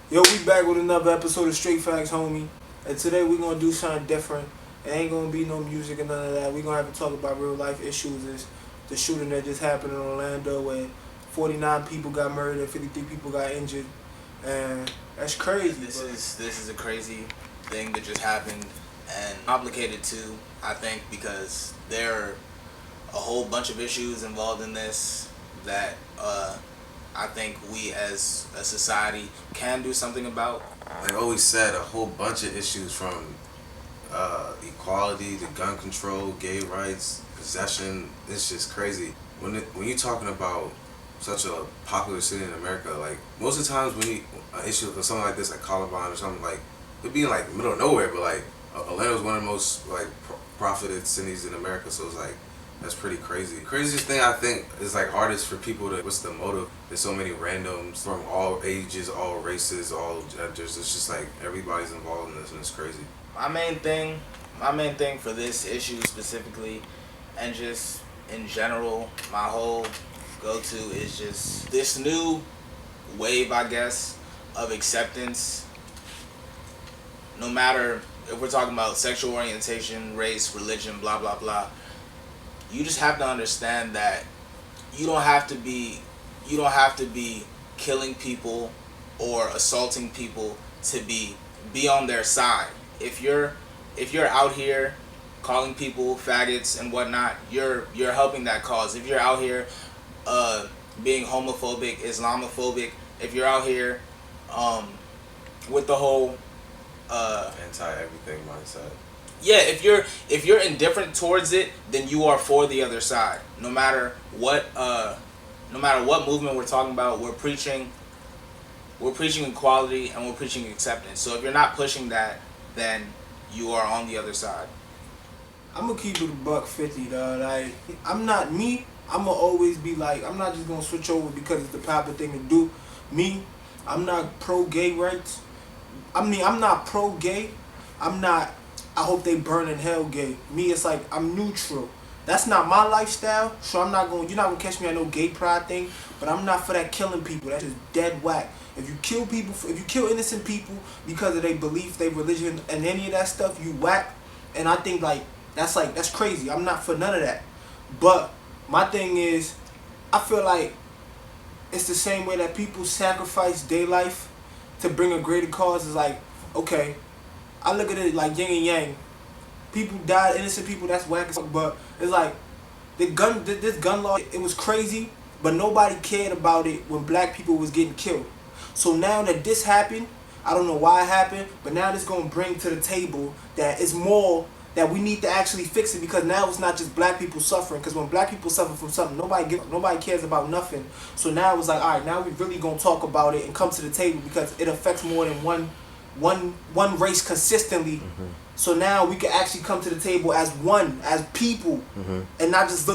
Yo, we back with another episode of Straight Facts, homie. And today we're gonna do something different. It ain't gonna be no music and none of that. We're gonna have to talk about real life issues. Is the shooting that just happened in Orlando where 49 people got murdered and 53 people got injured. And that's crazy. This is a crazy thing that just happened and complicated too, I think, because there are a whole bunch of issues involved in this that I think we as a society can do something about. Like I always said, a whole bunch of issues from equality to gun control, gay rights, possession. It's just crazy. When you're talking about such a popular city in America, like most of the times when an issue or something like this, like Columbine or something, like it'd be in like the middle of nowhere, but like Atlanta's one of the most like profited cities in America, so it's like that's pretty crazy. Craziest thing I think is like hardest for people to what's the motive. There's so many randoms from all ages, all races, all genders. It's just like everybody's involved in this, and it's crazy. My main thing for this issue specifically, and just in general, my whole go-to is just this new wave, I guess, of acceptance. No matter if we're talking about sexual orientation, race, religion, blah blah blah, you just have to understand that you don't have to be killing people or assaulting people to be on their side. If you're out here calling people faggots and whatnot, you're helping that cause. If you're out here being homophobic, Islamophobic, if you're out here with the whole Anti-everything mindset. yeah, if you're indifferent towards it, then you are for the other side. No matter what movement we're talking about, we're preaching equality and we're preaching acceptance. So if you're not pushing that, then you are on the other side. I'm gonna keep it a buck 50, dog. Like, I'm not me. I'm gonna always be like, I'm not just gonna switch over because it's the proper thing to do. Me, I'm not pro gay rights. I'm not pro gay. I'm not. I hope they burn in hell gay. Me, it's like I'm neutral. That's not my lifestyle, so I'm not going. You're not gonna catch me on no gay pride thing. But I'm not for that killing people. That's just dead whack. If you kill people, if you kill innocent people because of their belief, their religion, and any of that stuff, you whack. And I think that's crazy. I'm not for none of that. But my thing is, I feel like it's the same way that people sacrifice their life to bring a greater cause. Is like, okay, I look at it like yin and yang. People died, innocent people. That's whack as fuck. But it's like this gun law. It was crazy, but nobody cared about it when black people was getting killed. So now that this happened, I don't know why it happened, but now this gonna bring to the table that it's more that we need to actually fix it, because now it's not just black people suffering. Because when black people suffer from something, nobody cares about nothing. So now it's like, all right, now we really gonna talk about it and come to the table because it affects more than one race consistently. Mm-hmm. So now we can actually come to the table as one, as people, Mm-hmm. and not just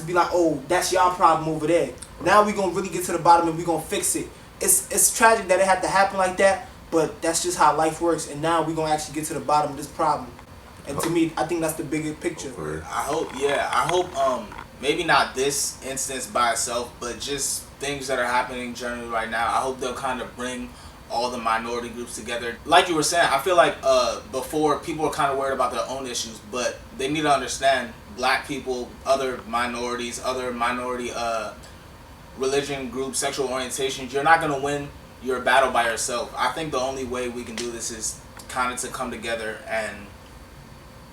be like, oh, that's y'all problem over there. Now we gonna really get to the bottom and we gonna fix it. It's tragic that it had to happen like that, but that's just how life works. And now we gonna actually get to the bottom of this problem. And to me, I think that's the bigger picture. I hope maybe not this instance by itself, but just things that are happening generally right now. I hope they'll kind of bring all the minority groups together. Like you were saying, I feel like before people were kind of worried about their own issues, but they need to understand black people, other minorities, other minority religion groups, sexual orientations. You're not gonna win your battle by yourself. I think the only way we can do this is kind of to come together and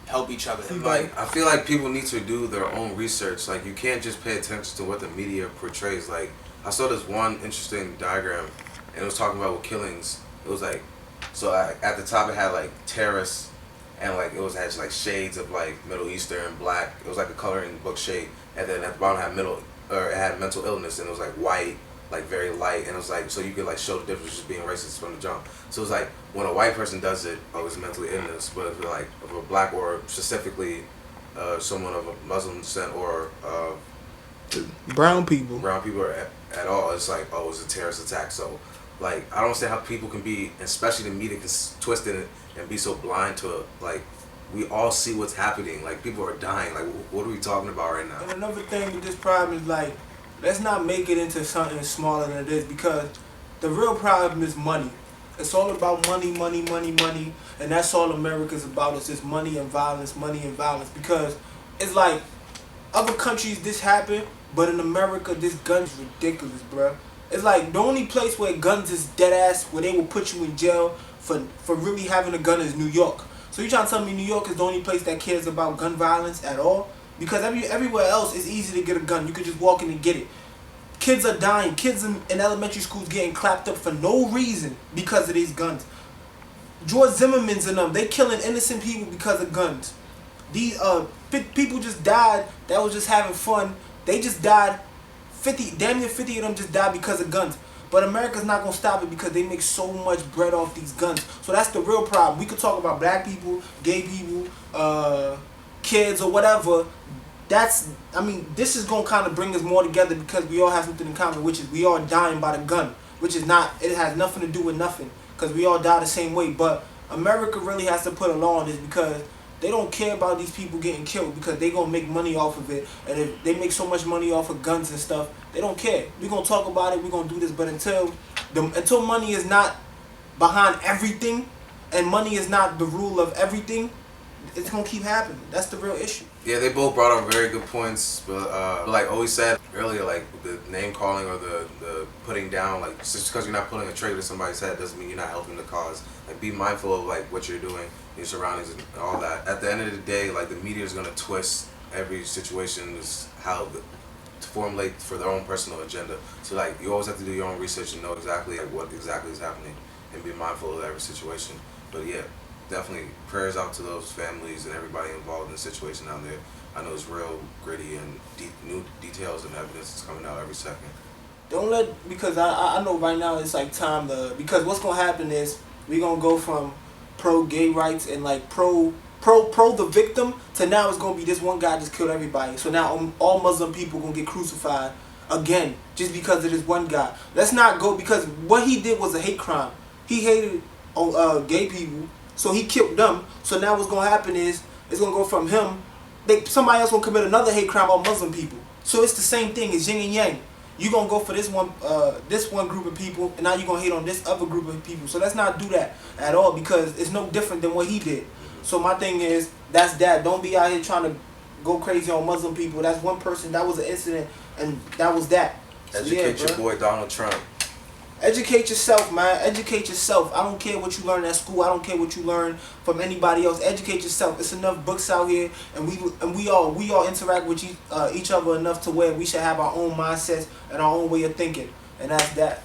help each other. Like, I feel like people need to do their own research. Like, you can't just pay attention to what the media portrays. Like, I saw this one interesting diagram, and it was talking about with killings. It was like, so at the top it had like terrorists, and like it had like shades of like Middle Eastern, black. It was like a coloring book shade, and then at the bottom it had mental illness, and it was like white, like very light, and it was like, so you could like show the difference just being racist from the jump. So it was like when a white person does it, oh, it's mentally illness, but if a black or specifically someone of a Muslim descent or Brown people are at all, it's like, oh, it's a terrorist attack. So like I don't understand how people can be, especially the media, can twist it and be so blind to it. Like, we all see what's happening. Like, people are dying. Like, what are we talking about right now? And another thing with this problem is like, let's not make it into something smaller than it is, because The real problem is money. It's all about money, money, money, money, and that's all America's about. Is just money and violence, money and violence. Because it's like other countries this happen, but in America this gun's ridiculous, bruh. It's like the only place where guns is dead ass, where they will put you in jail for really having a gun is New York. So you trying to tell me New York is the only place that cares about gun violence at all? Because everywhere else it's easy to get a gun. You could just walk in and get it. Kids are dying. Kids in elementary schools getting clapped up for no reason because of these guns. George Zimmerman's and them, they killing innocent people because of guns. These people just died that was just having fun. They just died. Damn near 50 of them just died because of guns. But America's not gonna stop it because they make so much bread off these guns. So that's the real problem. We could talk about black people, gay people, kids or whatever. This is gonna kind of bring us more together because we all have something in common, which is we all dying by the gun, which is not. It has nothing to do with nothing because we all die the same way. But America really has to put a law on this because they don't care about these people getting killed because they gonna make money off of it, and if they make so much money off of guns and stuff, they don't care. We gonna talk about it. We gonna do this, but until money is not behind everything, and money is not the rule of everything, it's gonna keep happening. That's the real issue. Yeah, they both brought up very good points, but like always said earlier, like the name calling or the putting down, like just because you're not putting a trigger to somebody's head doesn't mean you're not helping the cause. Like be mindful of like what you're doing, your surroundings, and all that. At the end of the day, like the media is gonna twist every situation is to formulate for their own personal agenda. So like you always have to do your own research and know exactly like what exactly is happening and be mindful of every situation. But yeah, definitely prayers out to those families and everybody involved in the situation down there. I know it's real gritty and new details and evidence is coming out every second. Don't let, because I know right now it's like time to, because what's gonna happen is we gonna go from pro gay rights and like pro the victim to now it's gonna be this one guy just killed everybody. So now all Muslim people gonna get crucified again just because of this one guy. Let's not go, because what he did was a hate crime. He hated gay people, so he killed them. So now what's gonna happen is it's gonna go from him. Somebody else gonna commit another hate crime on Muslim people. So it's the same thing. It's yin and yang. You gonna go for this one group of people, and now you gonna hate on this other group of people. So let's not do that at all because it's no different than what he did. So my thing is that's that. Don't be out here trying to go crazy on Muslim people. That's one person. That was an incident, and that was that. So Educate your boy Donald Trump. Educate yourself, man. Educate yourself. I don't care what you learn at school. I don't care what you learn from anybody else. Educate yourself. It's enough books out here, and we all interact with each other enough to where we should have our own mindsets and our own way of thinking, and that's that.